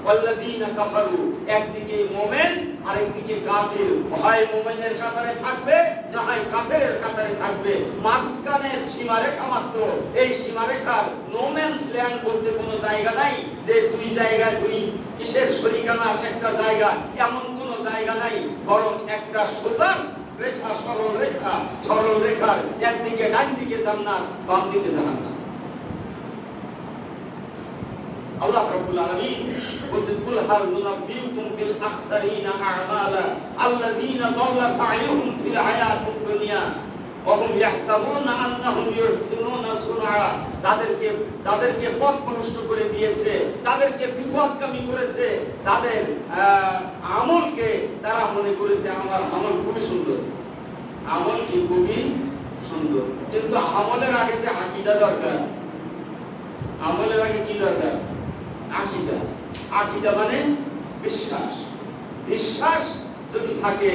ওয়াল্লাযীনা কাফারু। একদিকে মুমিন আর একদিকে কাফির, হয় মুমিনের কাতারে থাকবে না হয় কাফেরের কাতারে থাকবে, মাঝখানের সীমারেখা মাত্র। এই সীমারেখার নো ম্যানস ল্যান্ড বলতে কোনো জায়গা নাই, যে দুই জায়গায় দুই কিসের শরীকানার একটা জায়গা, এমন কোনো জায়গা নাই, বরং একটা সোজা রেখা, সরল রেখার একদিকে ডান দিকে জান্নাত, বাম দিকে জাহান্নাম। আল্লাহ রাব্বুল আলামিন বলেন, কুল হাল নুনাব্বিউকুম বিল আখসারিনা আমালা আল্লাযীনা দাল্লা সাইয়ুহুম ফিল হায়াতিদ দুনিয়া ওয়া হুম ইয়াহসাবুনা আন্নাহুম ইউহসিনুনা সুনআ। তাদেরকে পথভ্রষ্ট করে দিয়েছে, তাদেরকে বিপথগামী করেছে, তাদের আমলকে তারা মনে করেছে আমার আমল খুবই সুন্দর, আমল কি খুবই সুন্দর। কিন্তু আমলের আগে যে আকীদা দরকার, আমলের আগে কি দরকার? আকীদা। আকীদা মানে বিশ্বাস। বিশ্বাস যদি থাকে,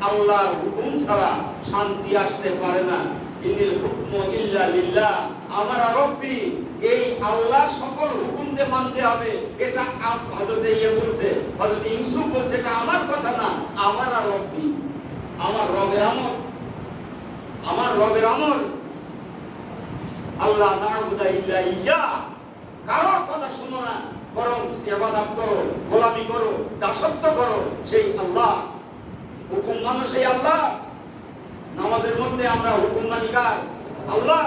আল্লাহর হুকুম ছাড়া শান্তি আসতে পারে না। ইনিল হুকমু ইল্লা লিল্লাহ, আমার রব্বি, এই আল্লাহর সকল হুকুম যে মানতে হবে, এটা হযরত বলছে, হযরত ইউসুফ বলছে, এটা আমার কথা না, আমার রব্বি, আমার রবের আমর, আমার রবের আমর। আল্লাহ না'বুদা ইল্লা ইয়্যা, কারোর কথা শুনো না, বরং ইবাদত করো, গোলামি করো, দাসত্ব করো সেই আল্লাহ। হুকুম মানো সেই আল্লাহ। নামাজের মধ্যে আমরা হুকুম মানি কার? আল্লাহ।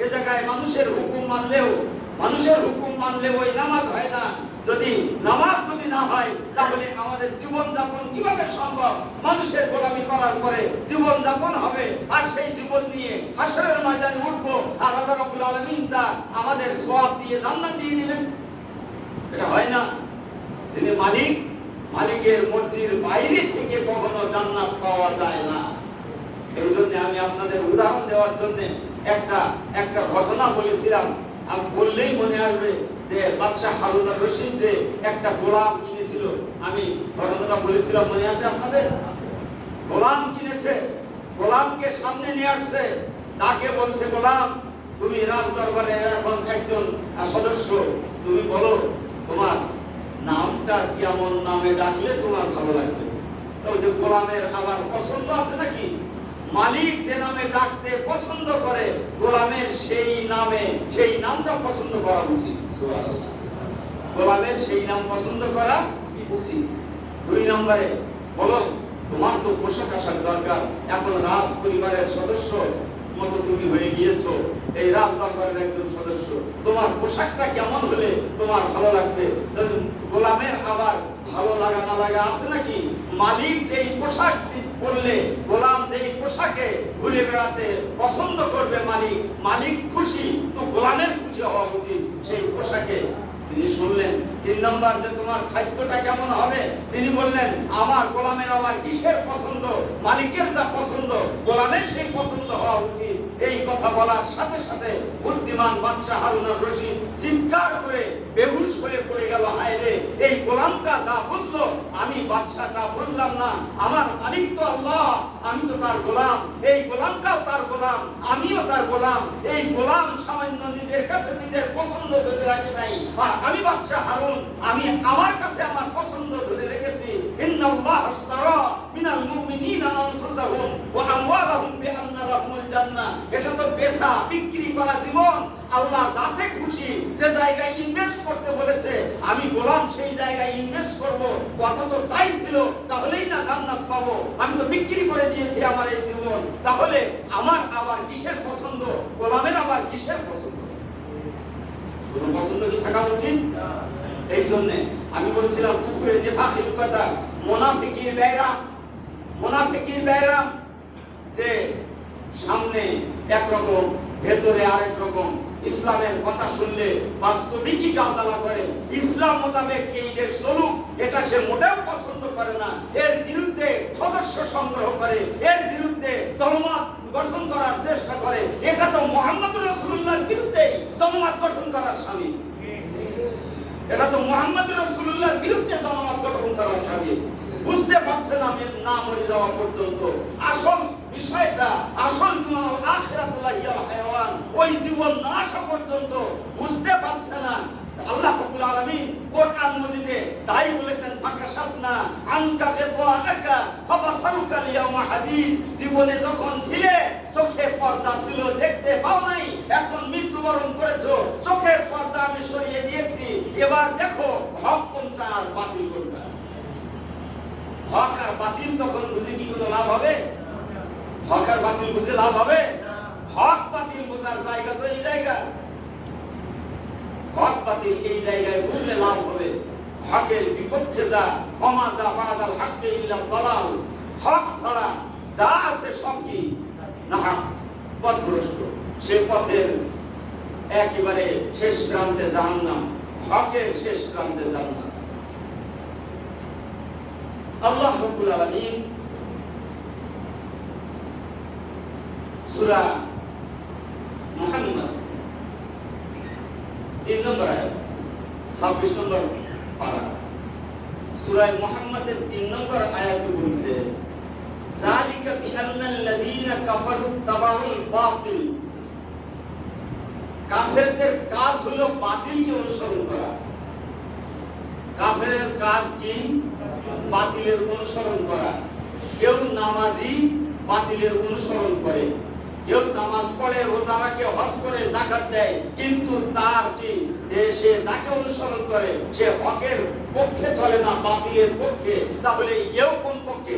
এ জায়গায় মানুষের হুকুম মানলে ওই নামাজ হয় না। যদি নামাজ না হয়, তাহলে আমাদের জীবন যাপন কিভাবে সম্ভব? মানুষের গোলামি করার পরে জীবন যাপন হবে, আর সেই জীবন নিয়ে হাসরের ময়দানে উঠবো, আর আল্লাহ রাব্বুল আলামিন তা আমাদের সওয়াব দিয়ে জান্নাত দিয়ে দিবেন। এটা হয় না। যিনি মালিকের মর্জির বাইরে থেকে কখনো জান্নাত পাওয়া যায় না। এই জন্য আমি আপনাদের উদাহরণ দেওয়ার জন্য একটা ঘটনা বলেছিলাম। আমি বললেই মনে আসবে যে বাদশাহ হারুন আর রশিদ যে একটা গোলাম কিনেছিল, আমি ঘটনাটা বলেছিলাম, মনে আছে আপনাদের? গোলাম কিনেছে, গোলামকে সামনে নিয়ে আসছে, তাকে বলছে, গোলাম তুমি রাজ দরবারে এখন একজন সদস্য, তুমি বলো তোমার নামটা কেমন নামে ডাকলে তোমার ভালো লাগবে। ওই যে গোলামের আবার পছন্দ আছে নাকি? মালিক যে নামে ডাকতে পছন্দ করে গোলামের সেই নামটা পছন্দ করা উচিত। সুবহানাল্লাহ। গোলামের সেই নাম পছন্দ করা উচিত। 2 নম্বরে বলো, তোমার তো পোশাক আশাক দরকার। এখন রাজ পরিবারের সদস্য মতো তুমি হয়ে গিয়েছো, এই রাজ দরবারের একজন সদস্য। তোমার পোশাকটা কেমন হলে তোমার ভালো লাগবে? গোলামের আবার ভালো লাগা না লাগা আছে নাকি? মালিক যেই পোশাক পরলে গোলাম যেই পোশাকে ঘুরে বেড়াতে পছন্দ করবে, মালিক খুশি, তো গোলামের খুশি হওয়া উচিত সেই পোশাকে। তিনি শুনলেন 3 নম্বর যে তোমার খাদ্যটা কেমন হবে? তিনি বললেন আমার গোলামের আবার কিসের পছন্দ? মালিকের যা পছন্দ গোলামের সেই পছন্দ হওয়া উচিত। এই কথা বলার সাথে সাথে বুদ্ধিমান বাদশা হারুন আর রশিদ চিৎকার করে বেহুশ হয়ে পড়ে গেল। হায় রে, এই গোলামটা যা বুঝলো আমি বাদশাটা বুঝলাম না। আমার মালিক তো আল্লাহ, আমি তো তার গোলাম, এই গোলামটাও তার গোলাম, আমিও তার গোলাম। এই গোলাম সামান্য নিজের কাছে নিজের পছন্দ ধরে রাখে নাই, আর আমি বাদশা হারুন আমি আমার কাছে আমার পছন্দ ধরে রেখেছি। ইন্নাল্লাহ আশতারা মিনাল মুমিনিনা আনফুসাহুম ওয়া আমওয়ালাহুম বিআন্না লাহুমুল জান্নাহ। এটা তো বেচা বিক্রি করা জীবন। আল্লাহ যাতে খুশি যে জায়গায় ইনভেস্ট করতে বলেছে আমি গোলাম সেই জায়গায় ইনভেস্ট করব। কথা তো তাই ছিল, তাহলেই না জান্নাত পাবো। আমি তো বিক্রি করে দিয়েছি আমার এই জীবন, তাহলে আমার আবার কিসের পছন্দ? গোলামের আবার কিসের পছন্দ? কোনো পছন্দ কি থাকা উচিত? এই জন্য আমি বলছিলাম কুফরের নিফাকের কথা, মুনাফিকির বেয়রা যে সামনে একরকম ভেতরে আরেক রকম। ইসলামের কথা শুনলে বাস্তবিকই গাজালা করে। ইসলাম মোতাবেক এই দেশ চলুক এটা সে মোটেও পছন্দ করে না। এর বিরুদ্ধে সদস্য সংগ্রহ করে, এর বিরুদ্ধে দলমত গঠন করার চেষ্টা করে। এটা তো মুহাম্মদ রাসূলুল্লাহর বিরুদ্ধে জনমত গঠন করার শামিল। এটা তো মুহাম্মদ রাসূলুল্লাহর বিরুদ্ধে জনমত গঠন করার শামিল। বুঝতে পারছেন আমি না মরে যাওয়া পর্যন্ত আসল বিষয়টা, আসল জীবন আখিরাতুল হায়াওয়ান, ওই জীবন না আসা পর্যন্ত বুঝতে পারছে না। আল্লাহ রাব্বুল আলামিন কোরআন মাজিদে তাই বলেছেন, ফাকাশাফনা আনকা গিতাআকা ফাবাসারুকা লিয়াউমা হাদীদ। জীবনে যখন ছিলে চোখে পর্দা ছিল, দেখতে পাও নাই, এখন মৃত্যুবরণ করেছো, চোখের পর্দা আমি সরিয়ে দিয়েছি। এবার দেখো হক কোনটা আর বাতিল কোনটা। হক আর বাতিল তখন বুঝে কি কোনো লাভ হবে? হক আর বাতিল বুঝে লাভ হবে? হক বাতিল বোঝার জায়গা তো এই জায়গা। হক বাতিল এই জায়গায় বুঝলে লাভ হবে। হকের বিপক্ষে যা ওমা যা বাদাল হককে ইল্লা দালাল, হক ছাড়া যা আছে সব কি না পথভ্রষ্ট। সে পথের একেবারে শেষ প্রান্তে জাহান্নাম, হকের শেষ প্রান্তে জান্নাত। আল্লাহ রাব্বুল আলামিন সূরা মুহাম্মদ 3 নম্বর আয়াত 26 নম্বর পারা, সূরা মুহাম্মদের 3 নম্বর আয়াতে বলছে, যালিকা বিআন্নাল্লাযীনা কাফারু তাবাউল বাতিল। কাফেরদের কাজ হলো বাতিলকে অনুসরণ করা। কাফেরের কাজ কি? বাতিলের অনুসরণ করা। কেউ নামাজি বাতিলের অনুসরণ করে, কেউ নামাজ পড়ে, রোজা রাখে, হজ করে, যাকাত দেয়, কিন্তু তার কি সে যাকে অনুসরণ করে সে হকের পক্ষে চলে না, বাতিলের পক্ষে। তাহলে এও কোন পক্ষে?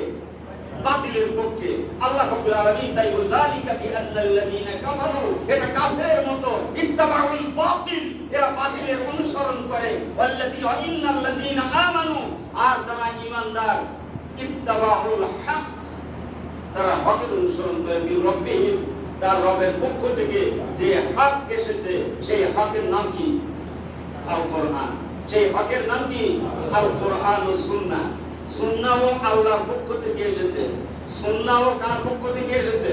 বাতিলের পক্ষে। আল্লাহ রাব্বুল আলামিন তাই বলেন, যালিকা বিআন্নাল্লাযীনা কাফারু, এটা কাফেরের মতো, ইত্তাবাউল বাতিল, এরা বাতিলের অনুসরণ করে। ওয়াল্লাযীনা আমানু, আর যারা ঈমানদার, ইত্তাবাউল হক, তারা হকের অনুসরণ করে। বিরব্বিহিম, তার রবের পক্ষ থেকে যে হক এসেছে সেই হকের নাম কি? আল কোরআন। সেই হকের নাম কি? আল কোরআন ও সুন্নাহ। সুন্নাহও আল্লাহর পক্ষ থেকে এসেছে। সুন্নাহও কার পক্ষ থেকে এসেছে?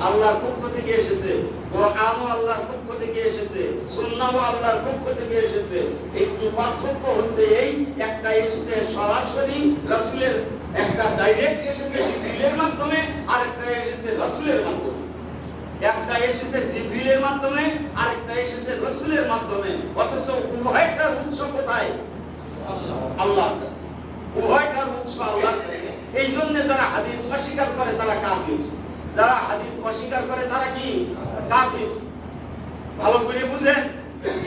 আল্লাহর পক্ষ থেকে এসেছে। কোরআনও আল্লাহর পক্ষ থেকে এসেছে, সুন্নাহও আল্লাহর পক্ষ থেকে এসেছে। একটু পার্থক্য হচ্ছে এই, একটা এসেছে সরাসরি রাসূলের, একটা ডাইরেক্ট এসেছে জিবরিলের মাধ্যমে, আর একটা এসেছে রাসূলের মাধ্যমে। একটা এসেছে জিবরিলের মাধ্যমে, আর একটা এসেছে রাসূলের মাধ্যমে। অথচ উভয়টার উৎস কোথায়? আল্লাহর কাছে। উভয়টার উৎস আল্লাহর কাছে। এই জন্য যারা হাদিস অস্বীকার করে তারা কাফির, যারা হাদিস অস্বীকার করে তারা কি কাফির। ভালো করে বুঝেন,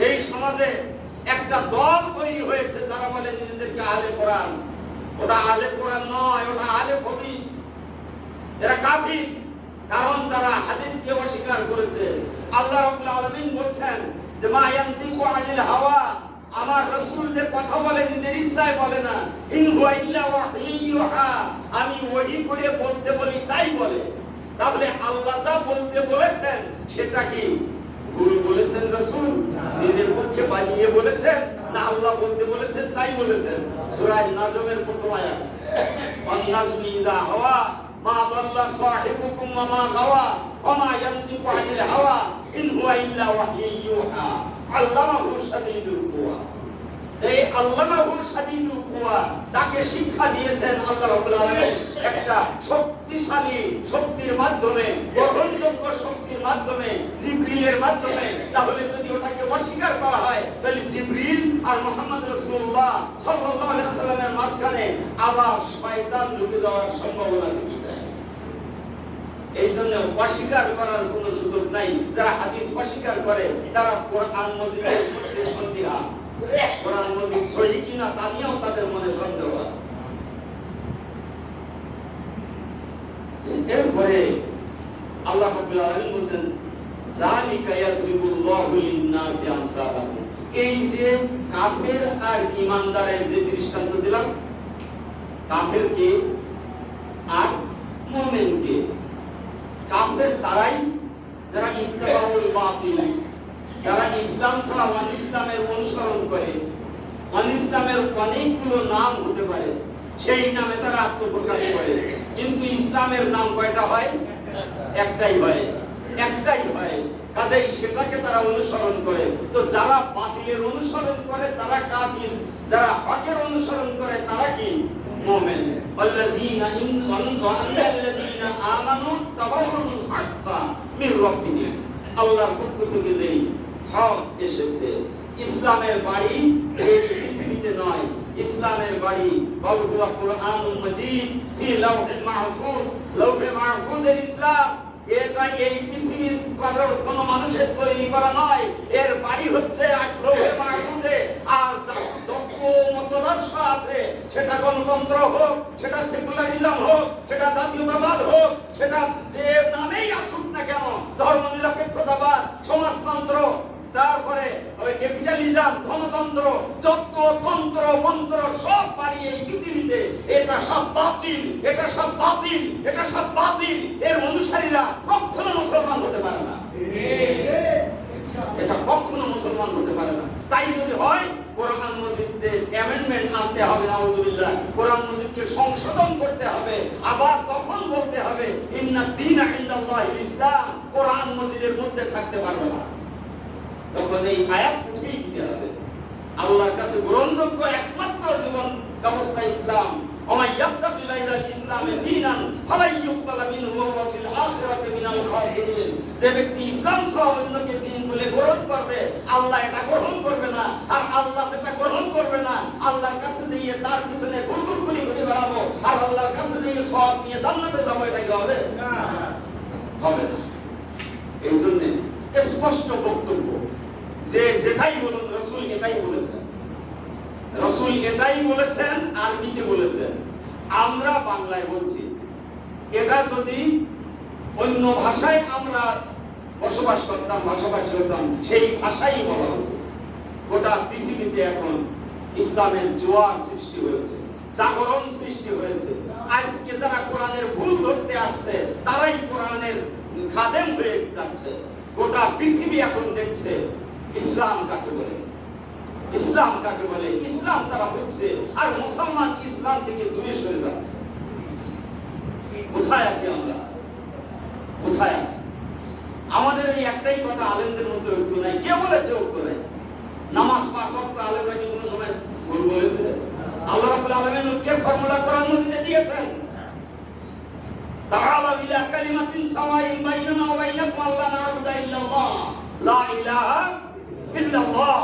এই সমাজে একটা দল তৈরি হয়েছে যারা বলে নিজেদেরকে আহলে কোরআন। ওটা আহলে কোরআন নয়, ওটা আহলে হাদিস। এরা কাফির, কারণ তারা হাদিসকে অস্বীকার করেছে। আল্লাহ রাব্বুল আলামিন বলছেন যে মা ইয়ানতিকু আনিল হাওয়া, আমার রাসূল যে কথা বলে নিজের ইচ্ছায় বলে না, ইন হুয়া ইল্লা ওয়াহয়ুহা, আমি ওহী করে বলতে বলি তাই বলে। তাহলে আল্লাহ যা বলতে বলেছেন সেটা কি ভুল বলেছেন রাসূল? নিজের পক্ষে বানিয়ে বলেছেন না আল্লাহ বলতে বলেছেন তাই বলেছেন? সূরা নাজমের প্রথম আয়াত, ওয়ান নাজমি ইযা হাওয়া মা দাল্লা সাহিবুকুম ওয়া মা গাওয়া ওয়া মা ইয়ানতিকু আনিল হাওয়া ইন হুয়া ইল্লা ওয়াহয়ুহা আল্লামাহু শাদীদুল কুওয়া। এই আল্লামাহু শাদীদুল কুওয়া তাকে শিক্ষা দিয়েছেন আল্লাহ রাব্বুল আলামিন একটা শক্তিশালী শক্তির মাধ্যমে, গ্রহণযোগ্য শক্তির মাধ্যমে, জিবরিলের মাধ্যমে। তাহলে যদি ওটাকে অস্বীকার করা হয় তাহলে জিবরিল আর মুহাম্মদ রাসূলুল্লাহ সাল্লাল্লাহু আলাইহি সাল্লামের মাঝখানে আবার শয়তান ঢুকে যাওয়ার সম্ভাবনা বেশি। এই জন্য অস্বীকার করার কোনো সুযোগ নাই। যারা হাদিস অস্বীকার করে তারা কোরআন মজিদের মধ্যে সন্দিহান, কোরআন মজিদ সহিহ কিনা তা নিয়েও তাদের মনে সন্দেহ আছে। এরপরে আল্লাহ রাব্বুল আলামিন বলেন যালিকা ইয়াদরিবুল্লাহু লিন-নাসি আমসালাহুম। এই যে কাফের আর ঈমানদারের যে দৃষ্টান্ত দিলাম, কাফেরকে আর মুমিনকে, কাফের তারাই যারা ইত্তেবাউল বাতিল, যারা ইসলাম ছাড়া ইসলামের অনুসরণ করে। ইসলামের অনেকগুলো নাম হতে পারে, সেই নামে তারা আত্মপ্রকাশ করে, কিন্তু ইসলামের নাম কয়টা হয়? একটাই হয়, একটাই হয়। কাজেই সেটাকে তারা অনুসরণ করে। তো যারা বাতিলের অনুসরণ করে তারা কাফির, যারা হকের অনুসরণ করে তারা কি মুমিন। আল্লাযীনা আল্লাযীনা আমানু তাবাউল হাক্কা মির রাব্বিহিম। আল্লাহর পক্ষ থেকে যেই হক এসেছে, ইসলামের বাড়ি এই পৃথিবীতে নয়, ইসলামের বাড়ি বাল হুয়া কুরআনুল মাজিদ ফি লাওহিল মাহফুজ। লাওহে মাহফুজের ইসলাম, এটা এই পৃথিবীর কোনো মানুষের তৈরি করা নয়, এর বাড়ি হচ্ছে লাওহে মাহফুজে। আর যত মতদর্শ আছে, সেটা গণতন্ত্র হোক, সেটা সেকুলারিজম হোক, সেটা জাতীয়তাবাদ হোক, সেটা যে নামেই আসুক না কেন, ধর্মনিরপেক্ষতাবাদ, সমাজতন্ত্র, তারপরে ওই ক্যাপিটালিজম, ধনতন্ত্র, যত তন্ত্র মন্ত্র সব বাড়ি এই পৃথিবীতে, এটা সব বাতিল, এটা সব বাতিল, এটা সব বাতিল। এর অনুসারীরা কখনো মুসলমান হতে পারে না, এটা কখনো মুসলমান হতে পারে না। তাই যদি হয় কোরআন মজিদে অ্যামেন্ডমেন্ট আনতে হবে, নাউযুবিল্লাহ, কোরআন মজিদকে সংশোধন করতে হবে। আবার তখন বলতে হবে ইন্না দীনা ইনদাল্লাহিল ইসলাম, কোরআন মজিদের মধ্যে থাকতে পারবে না। তখন এই আয়াত উঠিয়ে দিতে হবে। আল্লাহর কাছে গ্রহণযোগ্য একমাত্র জীবন ব্যবস্থা ইসলাম। ওমাই ইয়াবতাগি গায়রাল ইসলামি দীনান ফালা ইউকবালা মিনহু ওয়া হুয়া ফিল আখিরাতি মিনাল খাসিরিন। যে ব্যক্তি ইসলাম ছাড়া অন্যকে দ্বীন বলে গ্রহণ করবে, আল্লাহ এটা গ্রহণ করবে না। আর আল্লাহ যেটা গ্রহণ করবে না, আল্লাহর কাছে গিয়ে তার পিছনে গুড়গুড় করে ঘুরে বেড়াবো আর আল্লাহর কাছে গিয়ে সওয়াব নিয়ে জান্নাতে যাবো, এটা কি হবে? না, হবে না। এই জন্য স্পষ্ট বক্তব্য যে যেটাই বলুন রাসূল এটাই বলেছেন, রাসূল এটাই বলেছেন, আরবিতে বলেছেন, আমরা বাংলায় বলছি। এটা যদি অন্য ভাষায় আমরা বসবাস করতাম, ভাষাভাষী হতাম, সেই ভাষাই বলা হতো। গোটা পৃথিবীতে এখন ইসলামের জোয়ার সৃষ্টি হয়েছে, জাগরণ সৃষ্টি হয়েছে। আজকে যারা কোরআনের ভুল ধরতে আসছে তারাই কোরআনের খাদেম হয়ে যাচ্ছে। গোটা পৃথিবী এখন দেখছে ইসলাম কাকে বলে, ইসলাম কাকে বলে, ইসলাম তারা হচ্ছে। আর মুসলমান ইসলাম থেকে দূরে সরে যাচ্ছে। কোথায় আছি আমরা? কোথায় আছি? আমাদের এই একটাই কথা, আলেমদের মধ্যে ঐক্য নাই। কে বলেছে ঐক্য নাই? নামাজ 5 ওয়াক্ত আলেমরা কি কোনো সময় ভুল বলেছে? আল্লাহ রাব্বুল আলামিন ঐক্যের ফর্মুলা কোরআন মজিদে দিয়েছেন। তাআলা ইলা কালিমাতিন সাওয়াইন বাইনানা ওয়া বাইনাকুম আল্লা না'বুদা ইল্লাল্লাহ লা ইলাহা ইল্লাল্লাহ।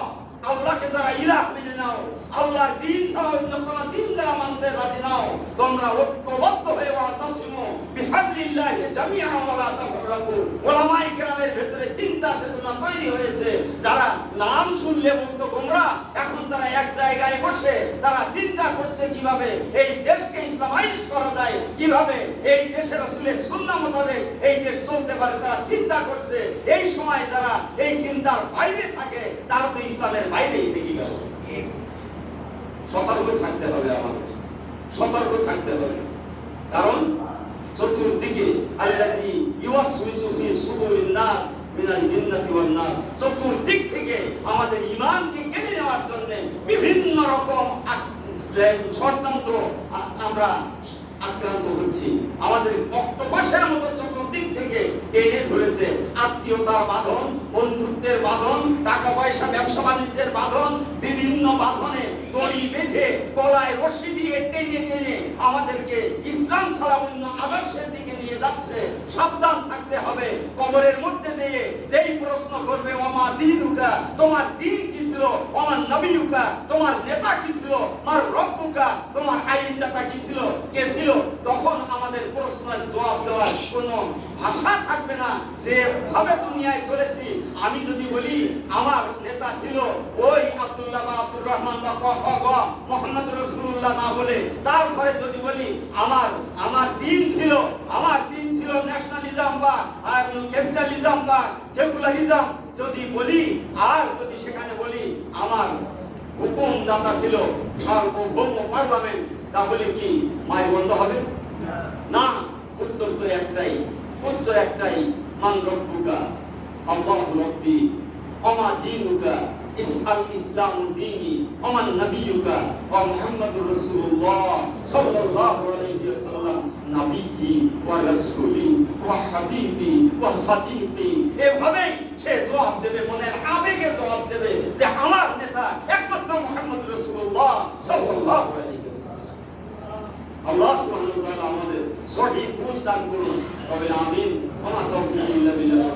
আল্লাহকে যারা ইলাহ মেনে নাও, আল্লাহর দ্বীন ছাড়া অন্য কোনো দ্বীন যারা মানতে রাজি না, নাও, তোমরা ঐক্যবদ্ধ হয়ে ওয়াতাসিমু বিহাবলিল্লাহি জামিআন ওয়া লা তাফাররাকু। উলামায়ে কেরামের ভেতরে চিন্তা চেতনা তৈরি হয়েছে, যারা নাম শুনলে বলতো গোমরা, এখন তারা এক জায়গায় বসে তারা চিন্তা করছে কিভাবে এই দেশকে ইসলামাইজ করা যায়, কিভাবে এই দেশের রাসূলের সুন্নাহ মোতাবেক এই দেশ চলতে পারে, তারা চিন্তা করছে। এই সময় যারা এই চিন্তার বাইরে থাকে তারা তো ইসলামের বাইরেই থেকে গেল। সতর্ক থাকতে হবে, আমাদের সতর্ক থাকতে হবে, কারণ চতুর্দিকে আল্লাযী ইউওয়াসউইসু ফি সুদুরিন নাস মিনাল জিন্নাতি ওয়ান নাস, চতুর্দিক থেকে আমাদের ঈমানকে কেড়ে নেওয়ার জন্য বিভিন্ন রকম ষড়যন্ত্র আমরা আক্রান্ত হচ্ছি। আমাদের অক্টোপাসের মতো চতুর্দিক থেকে টেনে ধরেছে। আত্মীয়তার বাঁধন, বন্ধুত্বের বাঁধন, টাকা পয়সা ব্যবসা বাণিজ্যের বাঁধন, বিভিন্ন বাঁধনে দড়ি বেঁধে গলায় রশি দিয়ে টেনে টেনে আমাদেরকে ইসলাম ছাড়া অন্য আদর্শের দিকে নিয়ে যাচ্ছে। সাবধান থাকতে হবে। কবরের মধ্যে যেই প্রশ্ন করবে ওমা দীনুকা, তোমার দ্বীন কি ছিল, ওমা নবিয়ুকা, তোমার নেতা কি ছিল, মার রব্বুকা, তোমার আইনদাতা কি ছিল, কে ছিল, তখন আমাদের প্রশ্নের জবাব দেওয়ার কোনো ভাষা থাকবে না। যে ভাবে দুনিয়ায় চলেছি, আমি যদি বলি আমার নেতা ছিল ওই আব্দুল্লাহ বা আব্দুর রহমান বা মুহাম্মদ রাসূলুল্লাহ না বলে, তারপরে যদি বলি আমার দিন ছিল ন্যাশনালিজম বা ক্যাপিটালিজম বা সেকুলারিজম যদি বলি, আর যদি সেখানে বলি আমার হুকুমদাতা ছিল সার্বভৌম পার্লামেন্ট, তাহলে কি মাই বন্ধ হবে? না, উত্তর একটাই, মান রব্বুকা, আল্লাহু রাব্বি, ওমা দীনুকা, ইসআল ইসলামু দীনি, ওমা নবিয়ুকা ওয়া মুহাম্মাদুর রাসূলুল্লাহ সাল্লাল্লাহু আলাইহি ওয়াসাল্লাম নবিয়্যি ওয়া রাসূলি ওয়া হাবিবি ওয়া সাদিকি। এভাবেই সে জবাব দেবে, মনের আবেগে জবাব দেবে যে আমার নেতা একমাত্র মুহাম্মদুর রাসূলুল্লাহ সাল্লাল্লাহু আলাইহি ওয়াসাল্লাম। আল্লাহ সুবহানাহু ওয়া তাআলা আমাদের সঠিক বুঝ দান করুন। তবে আমিন। ওয়া মা তাওফীক ইল্লা বিল্লাহ।